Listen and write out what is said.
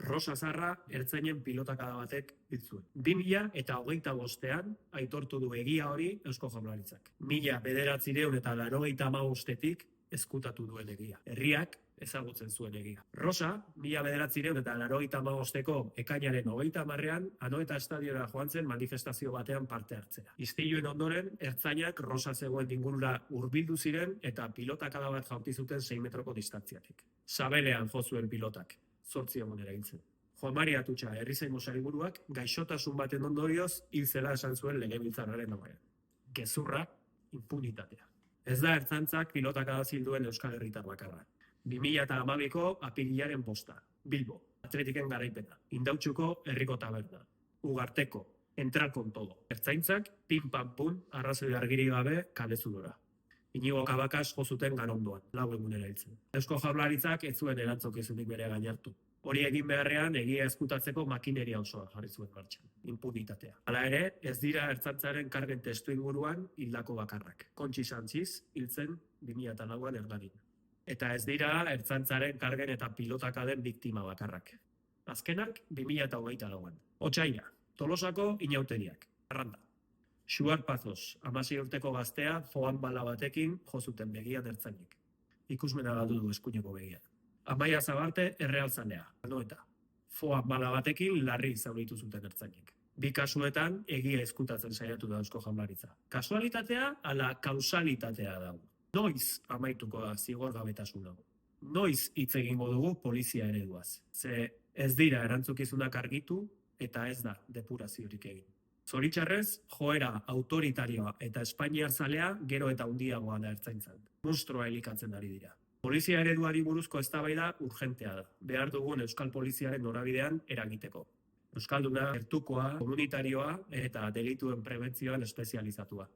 Rosa Zarra ertzainen pilotakada batek hil zuen. 2025ean aitortu du egia hori Eusko Jaurlaritzak. 1985etik ezkutatu duen egia. Herriak ezagutzen zuen egia. Rosa, 1985eko ekainaren 30ean Anoeta estadiora joan zen manifestazio batean parte hartzera. Istiluen ondoren, ertzainak Rosa zegoen ingurura hurbildu ziren eta pilotakada bat jaurti zuten 6 metroko distantziatik. Sabelean jo zuen pilotak, 8 egunera hil zen. Juan Mari Atutxa herrizaingo sailburuak gaixotasun baten ondorioz hil zela esan zuen legebiltzarraren aurrean. Gezurra, impunitatea. Ez da ertzantzak pilotakada zilduen Euskal Herritar bakarra. 2012ko apirilaren 5, Bilbo, Atletiken garaipena, Indautxuko herriko taberna, Ugarteko, Entrar con todo. Ertzaintzak, pin-pam-pun, arrazoi argiri gabe, kalezulora. Inigo Kabakas jo zuten Garondoan, 4 egunera hiltzen. Eusko Jaurlaritzak ez zuen erantzukizunik bere gain hartu. Hori egin beharrean egia ezkutatzeko makineria osoa jarri zuen martxan, impunitatea. Hala ere, ez dira ertzantzaren kargen testu inguruan hildako bakarrak. Kontxi Santziz hiltzen 2004an Erdanin. Eta ez dira ertzantzaren kargen eta pilotakaden biktima bakarrak. Azkenak 2024an. Otsaila, Tolosako inauteriak, Arranda. Xuar Pazos, 16 urteko gaztea, fogan bala batekin jo zuten begian ertzainek. Ikusmena galdu du eskuineko begian. Amaia Zabarte errealtzalea, Anoeta. Fogan bala batekin larri zauritu zuten ertzainek. Bi kasuetan egia ezkutatzen saiatu da Eusko Jaurlaritza. Kasualitatea ala kausalitatea dago. Noiz amaituko da zigorgabetasun hau? Noiz hitz egingo dugu polizia ereduaz? Ze ez dira erantzukizunak argitu eta ez da depuraziorik egin. Zoritxarrez, joera autoritarioa eta Espainiar zalea gero eta handiagoa da ertzaintzan. Monstrua elikatzen ari dira. Polizia ereduari buruzko eztabaida urgentea da. Behar dugun Euskal Poliziaren norabidean eragiteko. Euskalduna, gertukoa, komunitarioa eta delituen prebentzioan espezializatua.